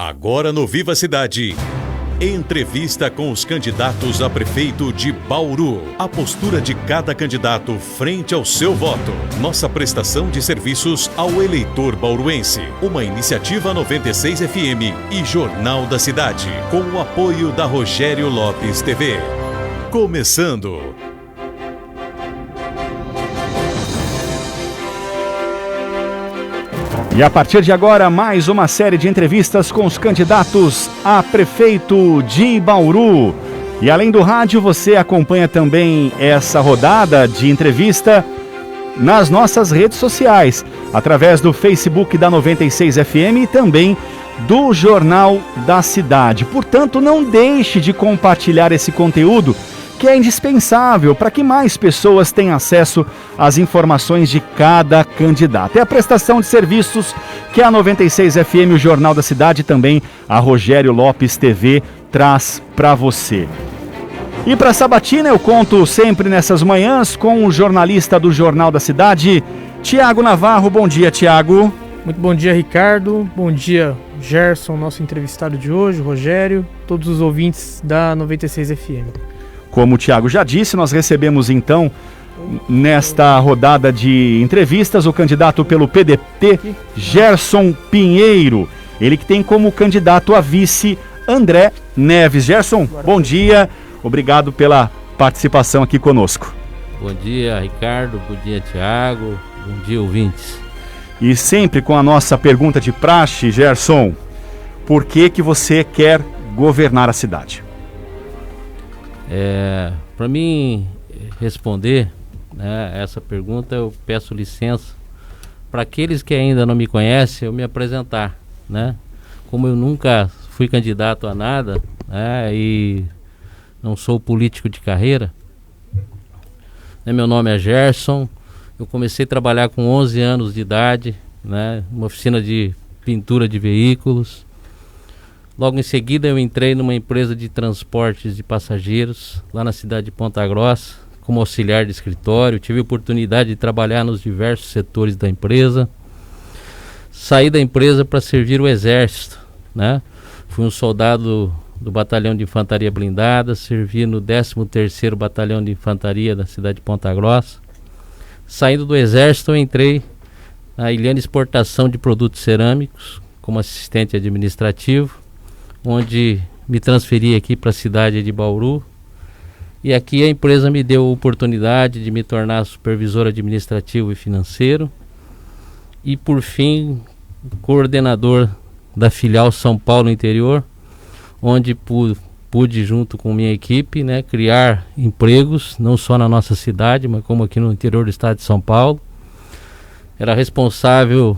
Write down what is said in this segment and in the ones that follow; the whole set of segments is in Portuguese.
Agora no Viva Cidade. Entrevista com os candidatos a prefeito de Bauru. A postura de cada candidato frente ao seu voto. Nossa prestação de serviços ao eleitor bauruense. Uma iniciativa 96 FM e Jornal da Cidade. Com o apoio da Rogério Lopes TV. Começando. E a partir de agora, mais uma série de entrevistas com os candidatos a prefeito de Bauru. E além do rádio, você acompanha também essa rodada de entrevista nas nossas redes sociais, através do Facebook da 96 FM e também do Jornal da Cidade. Portanto, não deixe de compartilhar esse conteúdo, que é indispensável para que mais pessoas tenham acesso às informações de cada candidato. É a prestação de serviços que a 96 FM, o Jornal da Cidade, e também a Rogério Lopes TV traz para você. E para a sabatina eu conto sempre nessas manhãs com o jornalista do Jornal da Cidade, Tiago Navarro. Bom dia, Tiago. Muito bom dia, Ricardo. Bom dia, Gerson, nosso entrevistado de hoje, Rogério, todos os ouvintes da 96 FM. Como o Tiago já disse, nós recebemos então, nesta rodada de entrevistas, o candidato pelo PDT, Gerson Pinheiro. Ele que tem como candidato a vice André Neves. Gerson, bom dia. Obrigado pela participação aqui conosco. Bom dia, Ricardo. Bom dia, Tiago. Bom dia, ouvintes. E sempre com a nossa pergunta de praxe, Gerson, por que você quer governar a cidade? Para mim responder, né, essa pergunta, eu peço licença para aqueles que ainda não me conhecem, eu me apresentar, né? Como eu nunca fui candidato a nada, né, e não sou político de carreira, né, meu nome é Gerson. Eu comecei a trabalhar com 11 anos de idade, né, numa oficina de pintura de veículos. Logo em seguida eu entrei numa empresa de transportes de passageiros, lá na cidade de Ponta Grossa, como auxiliar de escritório. Tive a oportunidade de trabalhar nos diversos setores da empresa. Saí da empresa para servir o Exército, né? Fui um soldado do Batalhão de Infantaria Blindada, servi no 13º Batalhão de Infantaria da cidade de Ponta Grossa. Saindo do Exército eu entrei na Ilhana Exportação de Produtos Cerâmicos, como assistente administrativo, onde me transferi aqui para a cidade de Bauru, e aqui a empresa me deu a oportunidade de me tornar supervisor administrativo e financeiro e, por fim, coordenador da filial São Paulo Interior, onde pude junto com minha equipe, né, criar empregos, não só na nossa cidade, mas como aqui no interior do estado de São Paulo. Era responsável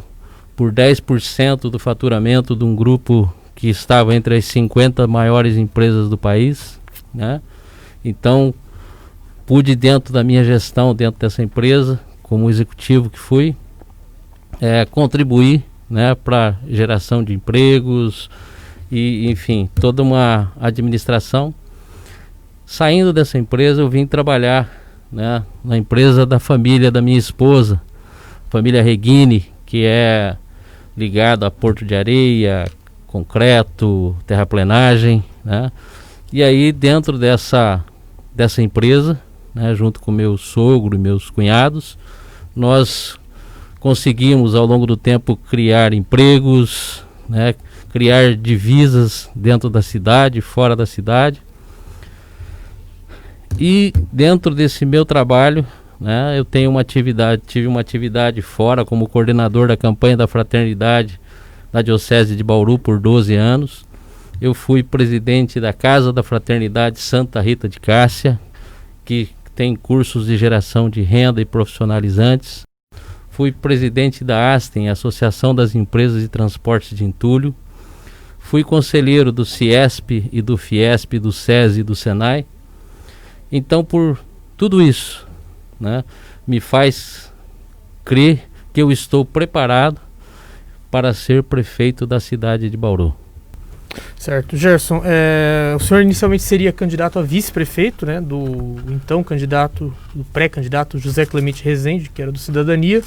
por 10% do faturamento de um grupo que estava entre as 50 maiores empresas do país, né? Então, pude, dentro da minha gestão, dentro dessa empresa, como executivo que fui, contribuir, né, para geração de empregos e, enfim, toda uma administração. Saindo dessa empresa, eu vim trabalhar, né, na empresa da família da minha esposa, família Reguini, que é ligada a Porto de Areia, concreto, terraplenagem, né? E aí, dentro dessa empresa, né, junto com meu sogro e meus cunhados, nós conseguimos ao longo do tempo criar empregos, né, criar divisas dentro da cidade, fora da cidade. E dentro desse meu trabalho, né, eu tive uma atividade fora como coordenador da campanha da fraternidade na Diocese de Bauru por 12 anos. Eu fui presidente da Casa da Fraternidade Santa Rita de Cássia, que tem cursos de geração de renda e profissionalizantes. Fui presidente da ASTEM, Associação das Empresas de Transportes de Entulho. Fui conselheiro do CIESP e do FIESP, do SESI e do SENAI. Então, por tudo isso, né, me faz crer que eu estou preparado para ser prefeito da cidade de Bauru. Certo. Gerson, o senhor inicialmente seria candidato a vice-prefeito, né, do então candidato, do pré-candidato José Clemente Rezende, que era do Cidadania,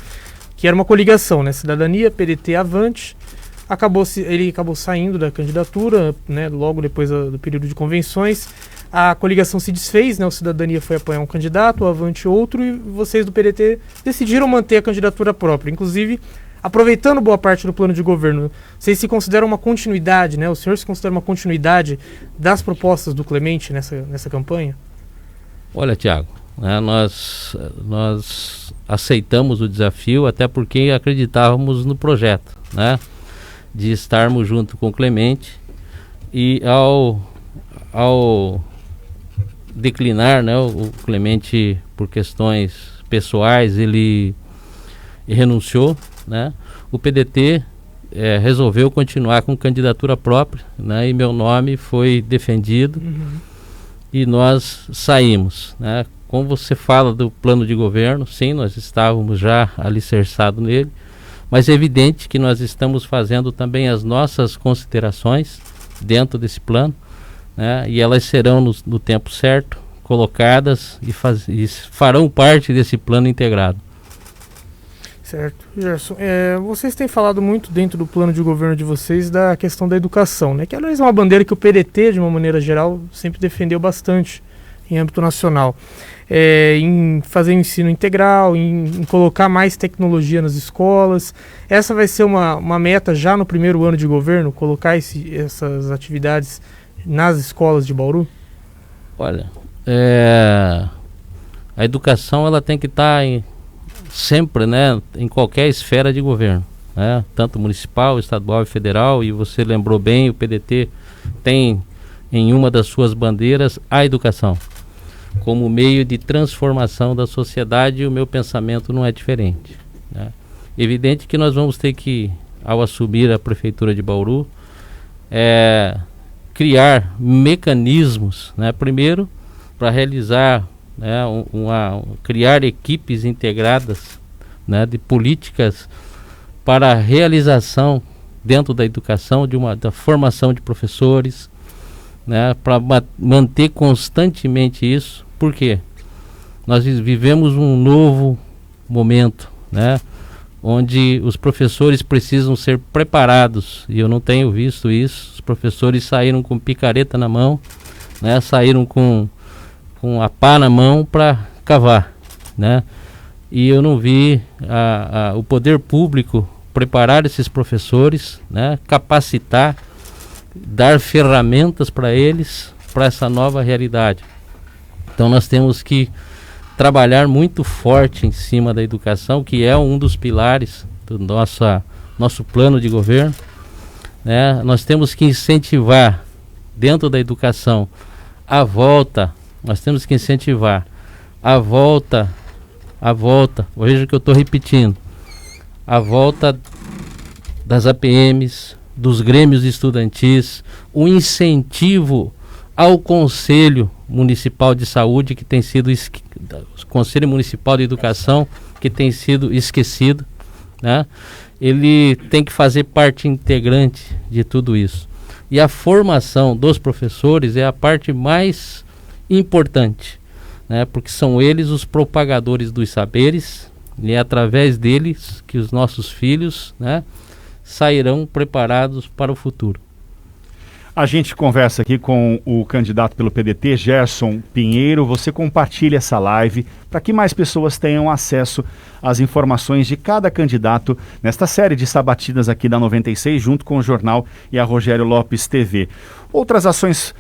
que era uma coligação, né, Cidadania, PDT, Avante, ele acabou saindo da candidatura, né, logo depois do período de convenções. A coligação se desfez, né, o Cidadania foi apoiar um candidato, o Avante outro, e vocês do PDT decidiram manter a candidatura própria. Inclusive, aproveitando boa parte do plano de governo, vocês se consideram uma continuidade, né? O senhor se considera uma continuidade das propostas do Clemente nessa campanha? Olha, Tiago, né, nós aceitamos o desafio até porque acreditávamos no projeto, né, de estarmos junto com o Clemente, e ao declinar, né, o Clemente, por questões pessoais, ele renunciou, né, o PDT resolveu continuar com candidatura própria, né, e meu nome foi defendido. E nós saímos, né? Como você fala do plano de governo, sim, nós estávamos já alicerçados nele, mas é evidente que nós estamos fazendo também as nossas considerações dentro desse plano, né? E elas serão no tempo certo colocadas e farão parte desse plano integrado. Certo. Gerson, vocês têm falado muito dentro do plano de governo de vocês da questão da educação, né? Que aliás é uma bandeira que o PDT, de uma maneira geral, sempre defendeu bastante em âmbito nacional. Em fazer o ensino integral, em colocar mais tecnologia nas escolas. Essa vai ser uma meta já no primeiro ano de governo, colocar essas atividades nas escolas de Bauru? Olha, a educação ela tem que estar sempre, né, em qualquer esfera de governo, né, tanto municipal, estadual e federal. E você lembrou bem, o PDT tem em uma das suas bandeiras a educação como meio de transformação da sociedade, e o meu pensamento não é diferente, né? Evidente que nós vamos ter que, ao assumir a prefeitura de Bauru, criar mecanismos, né, primeiro para realizar, né, criar equipes integradas, né, de políticas para a realização dentro da educação da formação de professores, né, para manter constantemente isso. Por quê? Nós vivemos um novo momento, né, onde os professores precisam ser preparados, e eu não tenho visto isso. Os professores saíram com picareta na mão, né, saíram com a pá na mão para cavar, né? E eu não vi o poder público preparar esses professores, né, capacitar, dar ferramentas para eles, para essa nova realidade. Então nós temos que trabalhar muito forte em cima da educação, que é um dos pilares do nosso plano de governo, né? Nós temos que incentivar dentro da educação nós temos que incentivar a volta, veja que eu estou repetindo, a volta das APMs, dos grêmios estudantis, o incentivo ao Conselho Municipal de Saúde, que tem sido Conselho Municipal de Educação, que tem sido esquecido, né? Ele tem que fazer parte integrante de tudo isso. E a formação dos professores é a parte mais importante, né? Porque são eles os propagadores dos saberes, e é através deles que os nossos filhos, né, sairão preparados para o futuro. A gente conversa aqui com o candidato pelo PDT, Gerson Pinheiro. Você compartilha essa live para que mais pessoas tenham acesso às informações de cada candidato nesta série de sabatinas aqui da 96, junto com o jornal e a Rogério Lopes TV. Outras ações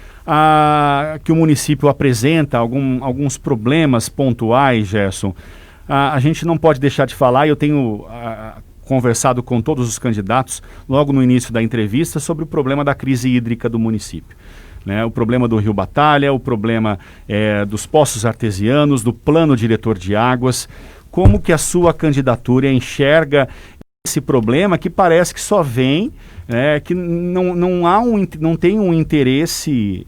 que o município apresenta, alguns problemas pontuais, Gerson, a gente não pode deixar de falar. Eu tenho conversado com todos os candidatos logo no início da entrevista sobre o problema da crise hídrica do município, né? O problema do Rio Batalha, o problema dos poços artesianos, do plano diretor de águas. Como que a sua candidatura enxerga esse problema que parece que só vem, que não tem um interesse,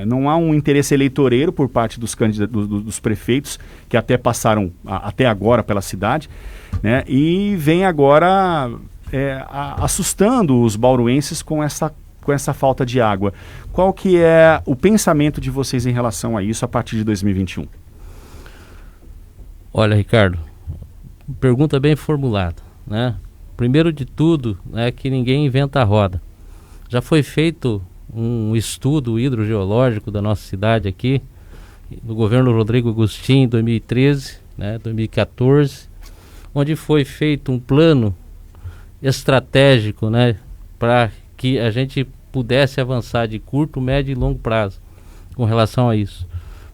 não há um interesse eleitoreiro por parte dos prefeitos que até passaram até agora pela cidade, né? E vem agora assustando os bauruenses com essa falta de água. Qual que é o pensamento de vocês em relação a isso a partir de 2021? Olha, Ricardo, pergunta bem formulada, né? primeiro de tudo, é que ninguém inventa a roda. Já foi feito um estudo hidrogeológico da nossa cidade aqui, no governo Rodrigo Agostinho, em 2013, 2014, onde foi feito um plano estratégico, para que a gente pudesse avançar de curto, médio e longo prazo com relação a isso.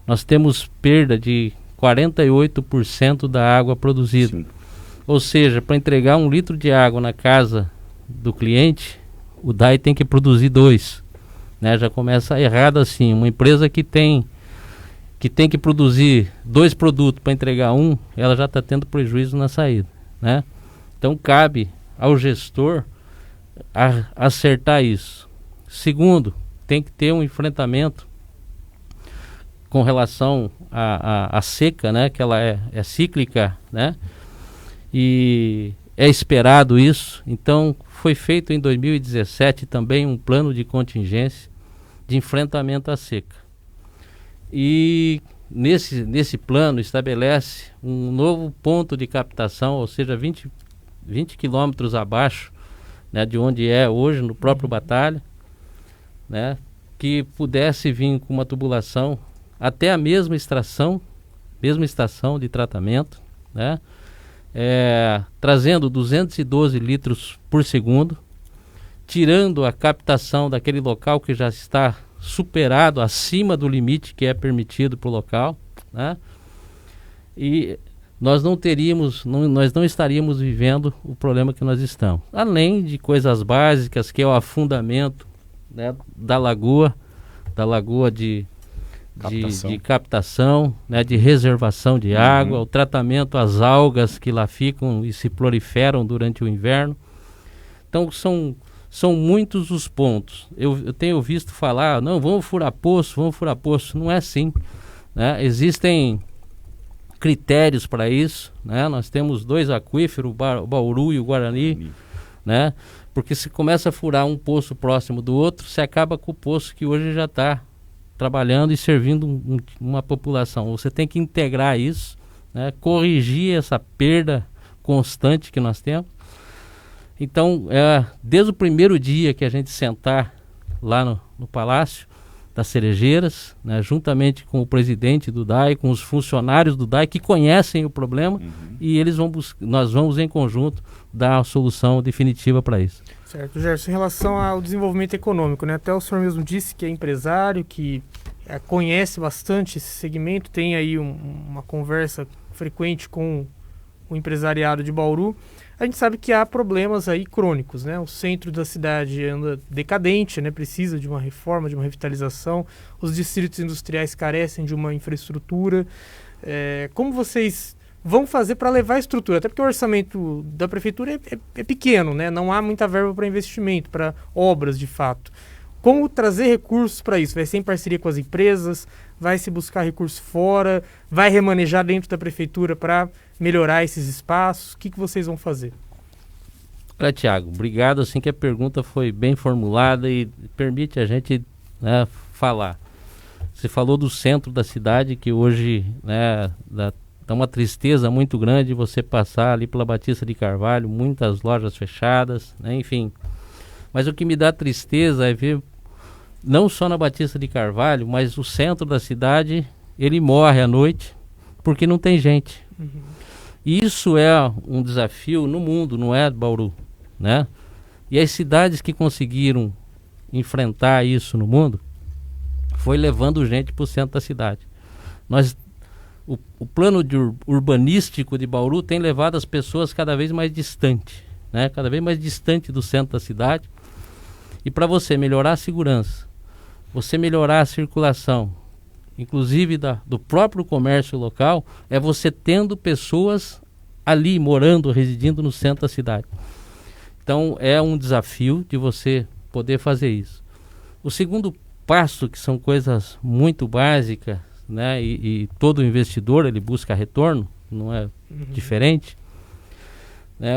Nós temos perda de 48% da água produzida. Sim. Ou seja, para entregar 1 litro de água na casa do cliente, o DAI tem que produzir 2. Já começa errado assim. Uma empresa que tem que produzir 2 produtos para entregar 1, ela já está tendo prejuízo na saída. Então cabe ao gestor acertar isso. Segundo, tem que ter um enfrentamento com relação à seca, que ela é cíclica, e é esperado isso. Então foi feito em 2017 também um plano de contingência de enfrentamento à seca. E nesse plano estabelece um novo ponto de captação, ou seja, 20 quilômetros abaixo, de onde é hoje, no próprio Batalha, que pudesse vir com uma tubulação até a mesma estação de tratamento, trazendo 212 litros por segundo, tirando a captação daquele local que já está superado, acima do limite que é permitido para o local, e nós não estaríamos vivendo o problema que nós estamos. Além de coisas básicas, que é o afundamento da lagoa de captação, de reservação de água, o tratamento às algas que lá ficam e se proliferam durante o inverno. Então são muitos os pontos. Eu tenho visto falar, não, vamos furar poço. Não é assim. Existem critérios para isso. Nós temos 2 aquíferos, o Bauru e o Guarani. Porque se começa a furar um poço próximo do outro, se acaba com o poço que hoje já está trabalhando e servindo uma população. Você tem que integrar isso, corrigir essa perda constante que nós temos. Então, desde o primeiro dia que a gente sentar lá no Palácio das Cerejeiras, juntamente com o presidente do DAI, com os funcionários do DAI que conhecem o problema, e nós vamos em conjunto dar a solução definitiva para isso. Certo, Gerson, em relação ao desenvolvimento econômico, até o senhor mesmo disse que é empresário, que conhece bastante esse segmento, tem aí uma conversa frequente com o empresariado de Bauru. A gente sabe que há problemas aí crônicos, O centro da cidade anda decadente, precisa de uma reforma, de uma revitalização. Os distritos industriais carecem de uma infraestrutura. Como vocês vão fazer para levar a estrutura? Até porque o orçamento da prefeitura é pequeno, Não há muita verba para investimento, para obras de fato. Como trazer recursos para isso? Vai ser em parceria com as empresas? Vai se buscar recursos fora? Vai remanejar dentro da prefeitura para melhorar esses espaços? O que vocês vão fazer? Olha, Tiago, obrigado, assim que a pergunta foi bem formulada e permite a gente falar. Você falou do centro da cidade, que hoje dá uma tristeza muito grande você passar ali pela Batista de Carvalho, muitas lojas fechadas, enfim. Mas o que me dá tristeza é ver, não só na Batista de Carvalho, mas o centro da cidade, ele morre à noite porque não tem gente. Isso é um desafio no mundo, não é, Bauru, E as cidades que conseguiram enfrentar isso no mundo, foi levando gente para o centro da cidade. O plano urbanístico de Bauru tem levado as pessoas cada vez mais distante, cada vez mais distante do centro da cidade. E para você melhorar a segurança, você melhorar a circulação, inclusive do próprio comércio local, é você tendo pessoas ali morando, residindo no centro da cidade. Então é um desafio de você poder fazer isso. O segundo passo, que são coisas muito básicas, e todo investidor ele busca retorno, não é diferente.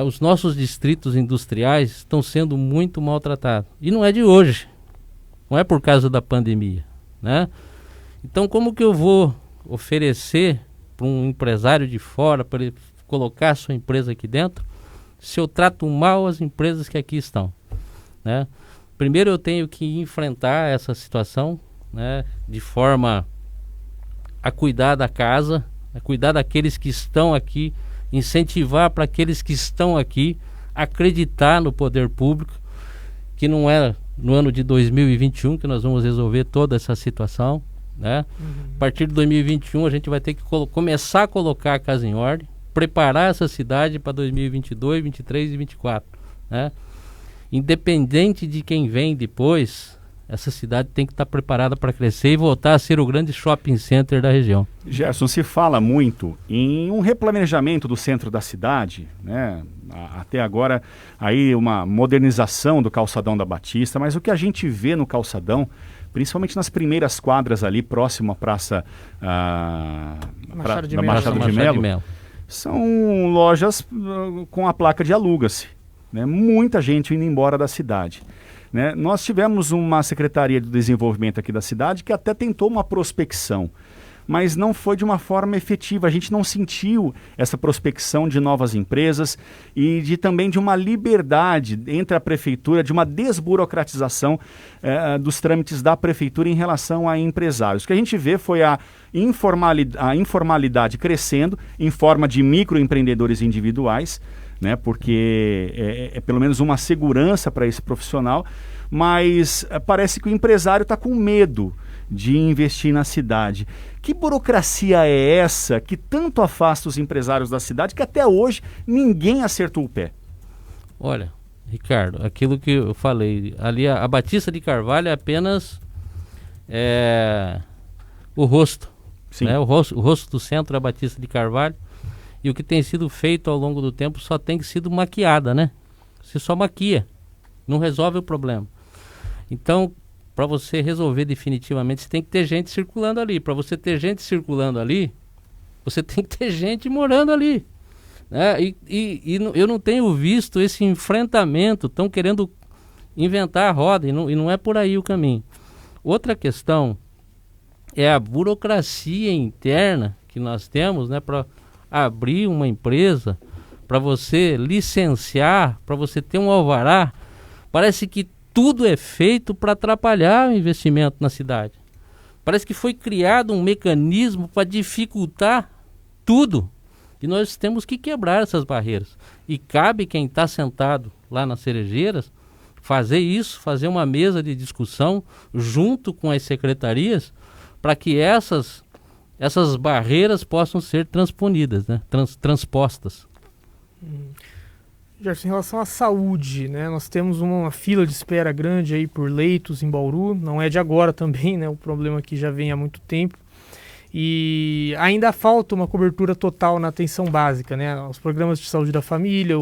Os nossos distritos industriais estão sendo muito maltratados. E não é de hoje. Não é por causa da pandemia. Então, como que eu vou oferecer para um empresário de fora, para ele colocar a sua empresa aqui dentro, se eu trato mal as empresas que aqui estão, né? Primeiro eu tenho que enfrentar essa situação, né, de forma a cuidar da casa, a cuidar daqueles que estão aqui, incentivar para aqueles que estão aqui acreditar no poder público, que não é no ano de 2021 que nós vamos resolver toda essa situação, né? A partir de 2021 a gente vai ter que começar a colocar a casa em ordem, preparar essa cidade para 2022, 23 e 24, né? Independente de quem vem depois, essa cidade tem que estar preparada para crescer e voltar a ser o grande shopping center da região. Gerson, se fala muito em um replanejamento do centro da cidade, né? Até agora aí uma modernização do calçadão da Batista, mas o que a gente vê no calçadão, principalmente nas primeiras quadras ali próximo à praça Machado de Melo, são lojas com a placa de aluga-se, né? Muita gente indo embora da cidade, né? Nós tivemos uma Secretaria de Desenvolvimento aqui da cidade que até tentou uma prospecção, mas não foi de uma forma efetiva. A gente não sentiu essa prospecção de novas empresas e também de uma liberdade entre a prefeitura, de uma desburocratização dos trâmites da prefeitura em relação a empresários. O que a gente vê foi a informalidade crescendo em forma de microempreendedores individuais, né, porque é pelo menos uma segurança para esse profissional, mas parece que o empresário está com medo de investir na cidade. Que burocracia é essa que tanto afasta os empresários da cidade que até hoje ninguém acertou o pé? Olha, Ricardo, aquilo que eu falei, ali a Batista de Carvalho é apenas o rosto, né? O rosto do centro é a Batista de Carvalho, e o que tem sido feito ao longo do tempo só tem sido maquiada, né? Você só maquia, não resolve o problema. Então, para você resolver definitivamente, você tem que ter gente circulando ali. Para você ter gente circulando ali, você tem que ter gente morando ali, né? E eu não tenho visto esse enfrentamento, estão querendo inventar a roda, e não é por aí o caminho. Outra questão é a burocracia interna que nós temos, né, para abrir uma empresa, para você licenciar, para você ter um alvará. Parece que tudo é feito para atrapalhar o investimento na cidade. Parece que foi criado um mecanismo para dificultar tudo. E nós temos que quebrar essas barreiras. E cabe quem está sentado lá nas Cerejeiras fazer isso, fazer uma mesa de discussão junto com as secretarias para que essas barreiras possam ser transponidas, né? Transpostas. Gerson, em relação à saúde, né, nós temos uma fila de espera grande aí por leitos em Bauru, não é de agora também, né, o problema aqui já vem há muito tempo, e ainda falta uma cobertura total na atenção básica, né, os programas de saúde da família,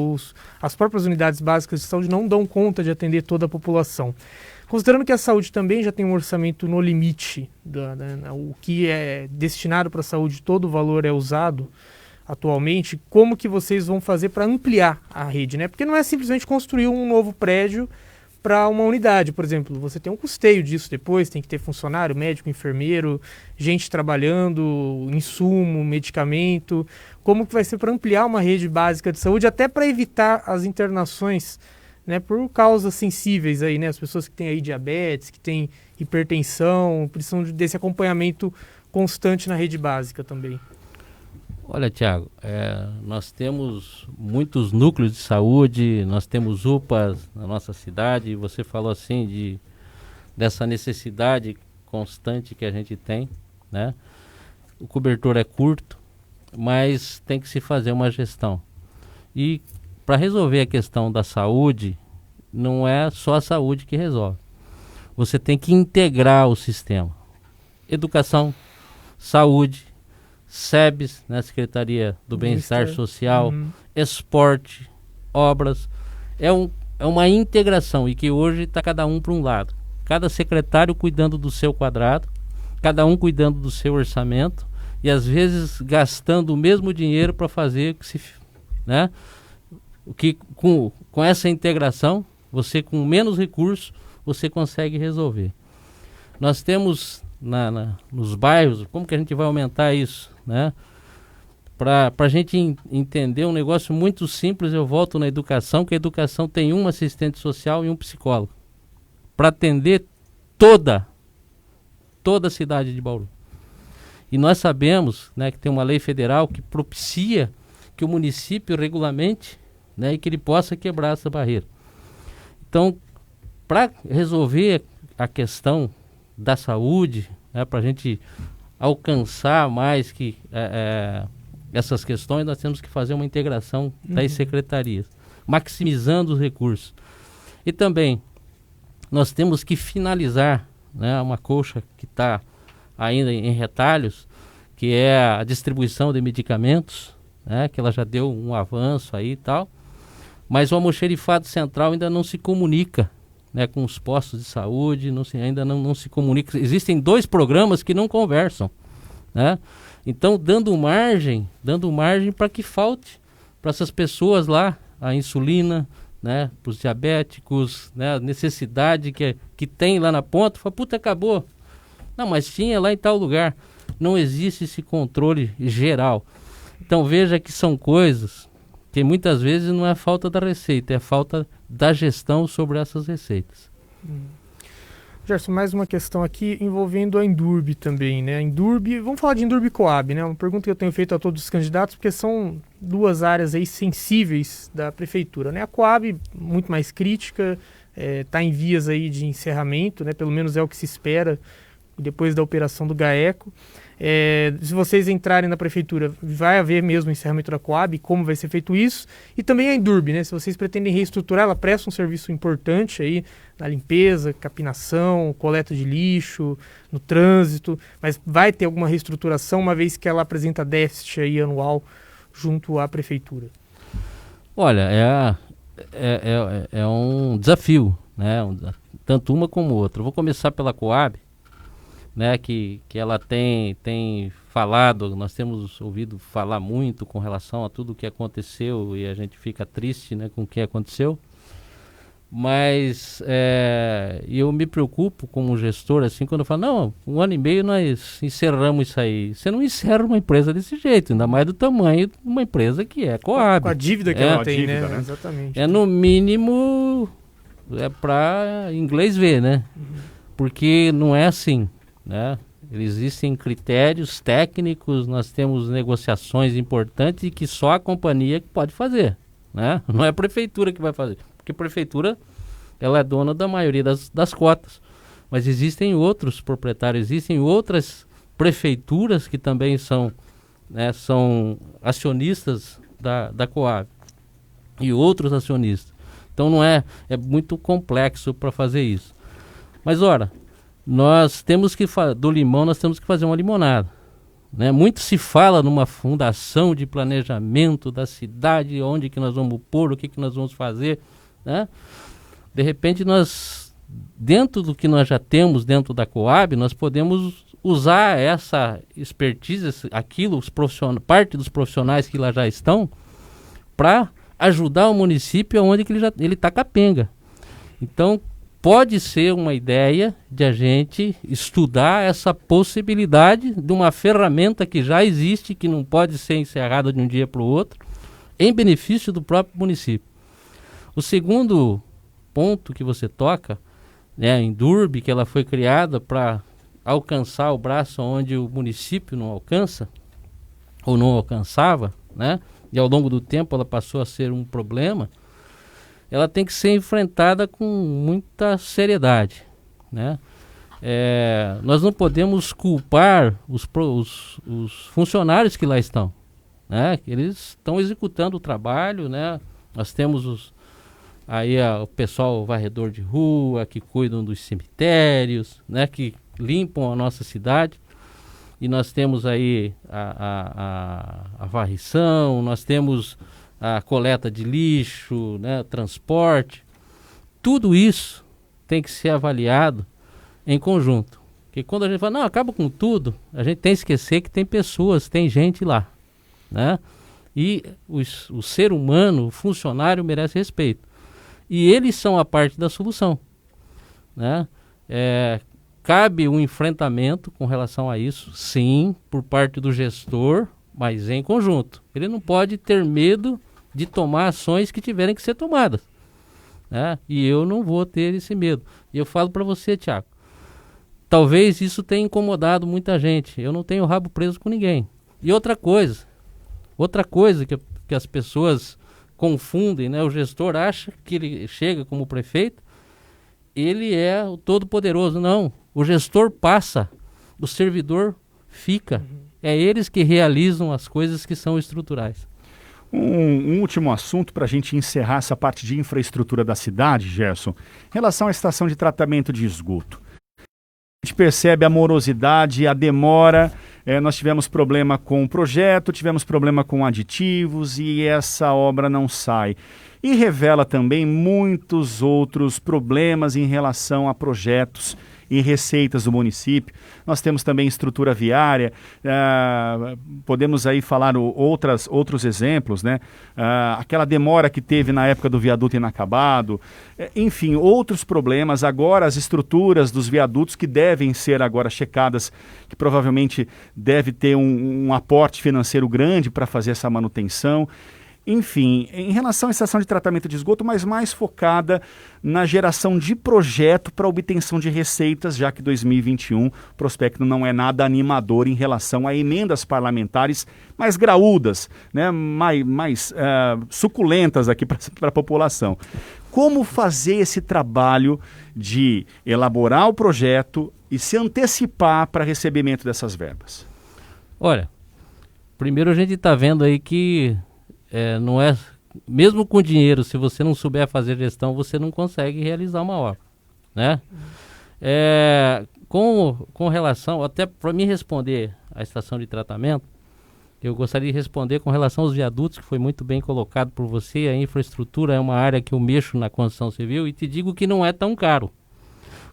as próprias unidades básicas de saúde não dão conta de atender toda a população. Considerando que a saúde também já tem um orçamento no limite, o que é destinado para a saúde, todo o valor é usado atualmente, como que vocês vão fazer para ampliar a rede, né? Porque não é simplesmente construir um novo prédio para uma unidade, por exemplo. Você tem um custeio disso depois, tem que ter funcionário, médico, enfermeiro, gente trabalhando, insumo, medicamento. Como que vai ser para ampliar uma rede básica de saúde, até para evitar as internações, né, por causas sensíveis aí, né? As pessoas que têm aí diabetes, que têm hipertensão, precisam desse acompanhamento constante na rede básica também. Olha, Tiago, nós temos muitos núcleos de saúde, nós temos UPAs na nossa cidade. Você falou assim dessa necessidade constante que a gente tem, né? O cobertor é curto, mas tem que se fazer uma gestão. E para resolver a questão da saúde, não é só a saúde que resolve. Você tem que integrar o sistema. Educação, saúde, SEBS, né, Secretaria do Bem-Estar Social, esporte, obras. É uma integração e que hoje está cada um para um lado. Cada secretário cuidando do seu quadrado, cada um cuidando do seu orçamento e às vezes gastando o mesmo dinheiro para fazer né? O que com essa integração, você com menos recursos, você consegue resolver. Nós temos nos bairros, como que a gente vai aumentar isso, né? para a gente entender um negócio muito simples, eu volto na educação, que a educação tem um assistente social e um psicólogo, para atender toda a cidade de Bauru. E nós sabemos, né, que tem uma lei federal que propicia que o município regulamente, né, e que ele possa quebrar essa barreira. Então, para resolver a questão da saúde, né, para a gente alcançar mais que essas questões, nós temos que fazer uma integração das secretarias, maximizando os recursos. E também, nós temos que finalizar, né, uma colcha que está ainda em retalhos, que é a distribuição de medicamentos, né, que ela já deu um avanço aí e tal, mas o almoxerifado central ainda não se comunica, né, com os postos de saúde, ainda não se comunica. Existem 2 programas que não conversam, né? Então, dando margem para que falte para essas pessoas lá a insulina, né, para os diabéticos, né, a necessidade que tem lá na ponta. Fala, puta, acabou. Não, mas tinha lá em tal lugar. Não existe esse controle geral. Então, veja que são coisas que muitas vezes não é falta da receita, é falta da gestão sobre essas receitas. Gerson, mais uma questão aqui envolvendo a Endurbe também, né? A Endurbe, vamos falar de Endurbe Coab, né? Uma pergunta que eu tenho feito a todos os candidatos, porque são 2 áreas aí sensíveis da prefeitura, né? A Coab, muito mais crítica, está em vias aí de encerramento, né? Pelo menos é o que se espera depois da operação do GAECO. Se vocês entrarem na prefeitura, vai haver mesmo encerramento da Coab, como vai ser feito isso, e também a Endurbe, né? Se vocês pretendem reestruturar, ela presta um serviço importante aí na limpeza, capinação, coleta de lixo, no trânsito, mas vai ter alguma reestruturação, uma vez que ela apresenta déficit aí anual junto à prefeitura? Olha, é um desafio, né? Tanto uma como outra. Eu vou começar pela Coab, né, que ela tem falado, nós temos ouvido falar muito com relação a tudo o que aconteceu e a gente fica triste, né, com o que aconteceu, mas eu me preocupo como gestor, assim, quando eu falo, não, 1 ano e meio nós encerramos isso aí. Você não encerra uma empresa desse jeito, ainda mais do tamanho de uma empresa que é Coab. Com a dívida que ela tem, né? Exatamente. No mínimo, para inglês ver, né? Porque não é assim, né? Existem critérios técnicos, nós temos negociações importantes e que só a companhia pode fazer, né? Não é a prefeitura que vai fazer, porque a prefeitura ela é dona da maioria das cotas, mas existem outros proprietários, existem outras prefeituras que também são acionistas da Coab e outros acionistas. Então não é muito complexo para fazer isso. Mas ora, nós temos que do limão nós temos que fazer uma limonada, né? Muito se fala numa fundação de planejamento da cidade, onde que nós vamos pôr, o que nós vamos fazer, né? De repente nós, dentro do que nós já temos dentro da Coab, nós podemos usar essa expertise, parte dos profissionais que lá já estão, para ajudar o município onde que ele está capenga. Então, pode ser uma ideia de a gente estudar essa possibilidade de uma ferramenta que já existe, que não pode ser encerrada de um dia para o outro, em benefício do próprio município. O segundo ponto que você toca, né, a Endurbe, que ela foi criada para alcançar o braço onde o município não alcança, ou não alcançava, né, e ao longo do tempo ela passou a ser um problema. Ela tem que ser enfrentada com muita seriedade, né? Nós não podemos culpar os funcionários que lá estão, né? Eles estão executando o trabalho, né? Nós temos o pessoal varredor de rua, que cuidam dos cemitérios, né? Que limpam a nossa cidade. E nós temos aí a varrição, nós temos a coleta de lixo, né, transporte. Tudo isso tem que ser avaliado em conjunto. Porque quando a gente fala, não, acaba com tudo, a gente tem que esquecer que tem pessoas, tem gente lá, né? E o ser humano, o funcionário, merece respeito. E eles são a parte da solução, né? Cabe um enfrentamento com relação a isso, sim, por parte do gestor, mas em conjunto. Ele não pode ter medo de tomar ações que tiverem que ser tomadas, né? E eu não vou ter esse medo. E eu falo para você, Tiago, talvez isso tenha incomodado muita gente. Eu não tenho rabo preso com ninguém. E outra coisa que as pessoas confundem, né? O gestor acha que ele chega como prefeito, ele é o todo-poderoso. Não, o gestor passa, o servidor fica. É eles que realizam as coisas que são estruturais. Um último assunto para a gente encerrar essa parte de infraestrutura da cidade, Gerson, em relação à estação de tratamento de esgoto. A gente percebe a morosidade, a demora, nós tivemos problema com o projeto, tivemos problema com aditivos e essa obra não sai. E revela também muitos outros problemas em relação a projetos e receitas do município. Nós temos também estrutura viária, podemos aí falar outros exemplos, né? Aquela demora que teve na época do viaduto inacabado, enfim, outros problemas. Agora as estruturas dos viadutos que devem ser agora checadas, que provavelmente deve ter um aporte financeiro grande para fazer essa manutenção. Enfim, em relação à estação de tratamento de esgoto, mas mais focada na geração de projeto para obtenção de receitas, já que 2021 o prospecto não é nada animador em relação a emendas parlamentares mais graúdas, né, mais suculentas aqui para a população. Como fazer esse trabalho de elaborar o projeto e se antecipar para recebimento dessas verbas? Olha, primeiro a gente está vendo aí que não é, mesmo com dinheiro, se você não souber fazer gestão, você não consegue realizar uma obra, né? Com relação, até para me responder à estação de tratamento, eu gostaria de responder com relação aos viadutos, que foi muito bem colocado por você. A infraestrutura é uma área que eu mexo na construção civil e te digo que não é tão caro.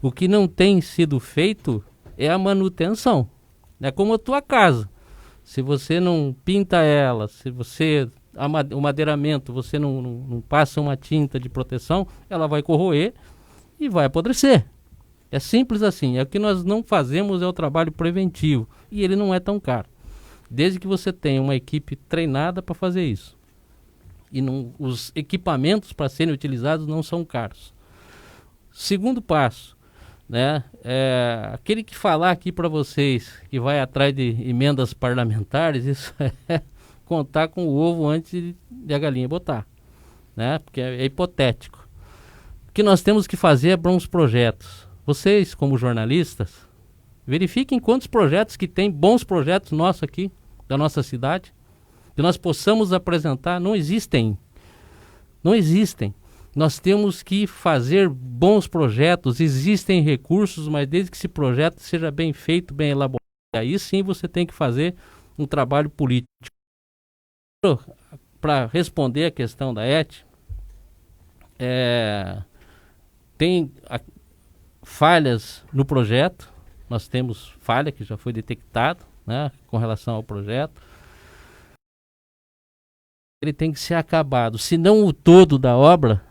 O que não tem sido feito é a manutenção. É como a tua casa. Se você não pinta ela, se você... o madeiramento, você não passa uma tinta de proteção, ela vai corroer e vai apodrecer. É simples assim. O que nós não fazemos é o trabalho preventivo. E ele não é tão caro. Desde que você tenha uma equipe treinada para fazer isso. E os equipamentos para serem utilizados não são caros. Segundo passo, né? Aquele que falar aqui para vocês que vai atrás de emendas parlamentares, isso é contar com o ovo antes de a galinha botar, né? Porque é hipotético. O que nós temos que fazer é bons projetos. Vocês, como jornalistas, verifiquem quantos projetos que tem, bons projetos nossos aqui, da nossa cidade, que nós possamos apresentar. Não existem. Não existem. Nós temos que fazer bons projetos, existem recursos, mas desde que esse projeto seja bem feito, bem elaborado, aí sim você tem que fazer um trabalho político. Para responder a questão da ET, tem falhas no projeto. Nós temos falha que já foi detectada, né, com relação ao projeto. Ele tem que ser acabado. Se não o todo da obra,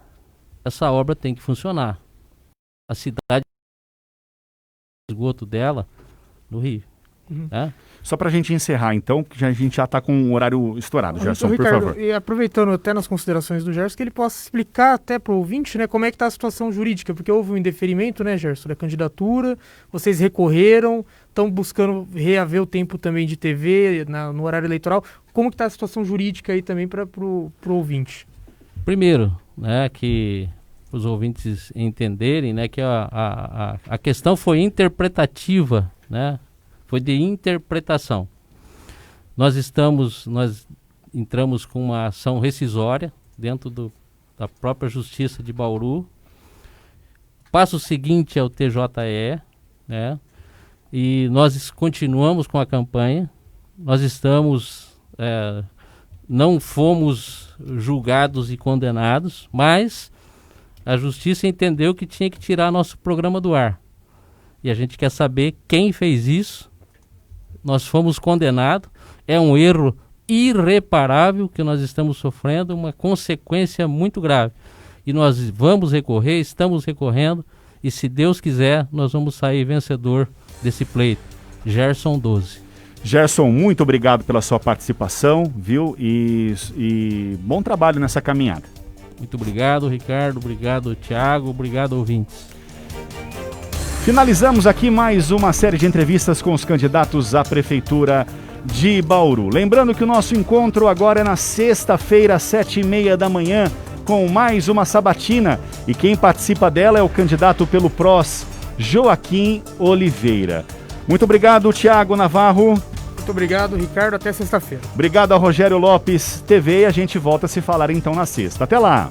essa obra tem que funcionar. A cidade, o esgoto dela, no Rio. Né? Só para a gente encerrar, então, que a gente já está com o horário estourado, Gerson, Ricardo, por favor. E aproveitando até nas considerações do Gerson, que ele possa explicar até para o ouvinte, né, como é que está a situação jurídica, porque houve um indeferimento, né, Gerson, da candidatura, vocês recorreram, estão buscando reaver o tempo também de TV no horário eleitoral. Como que está a situação jurídica aí também para o ouvinte? Primeiro, né, que os ouvintes entenderem, né, que a questão foi interpretativa, né? Foi de interpretação. Nós entramos com uma ação rescisória dentro da própria Justiça de Bauru. Passo seguinte é o TJE, né? E nós continuamos com a campanha. Nós não fomos julgados e condenados, mas a Justiça entendeu que tinha que tirar nosso programa do ar. E a gente quer saber quem fez isso. Nós fomos condenados, é um erro irreparável que nós estamos sofrendo, uma consequência muito grave. E nós vamos recorrer, estamos recorrendo, e se Deus quiser, nós vamos sair vencedor desse pleito. Gerson 12. Gerson, muito obrigado pela sua participação, viu? E bom trabalho nessa caminhada. Muito obrigado, Ricardo. Obrigado, Thiago. Obrigado, ouvintes. Finalizamos aqui mais uma série de entrevistas com os candidatos à Prefeitura de Bauru. Lembrando que o nosso encontro agora é na sexta-feira, às 7h30 da manhã, com mais uma sabatina. E quem participa dela é o candidato pelo PROS, Joaquim Oliveira. Muito obrigado, Thiago Navarro. Muito obrigado, Ricardo. Até sexta-feira. Obrigado ao Rogério Lopes TV. A gente volta a se falar então na sexta. Até lá.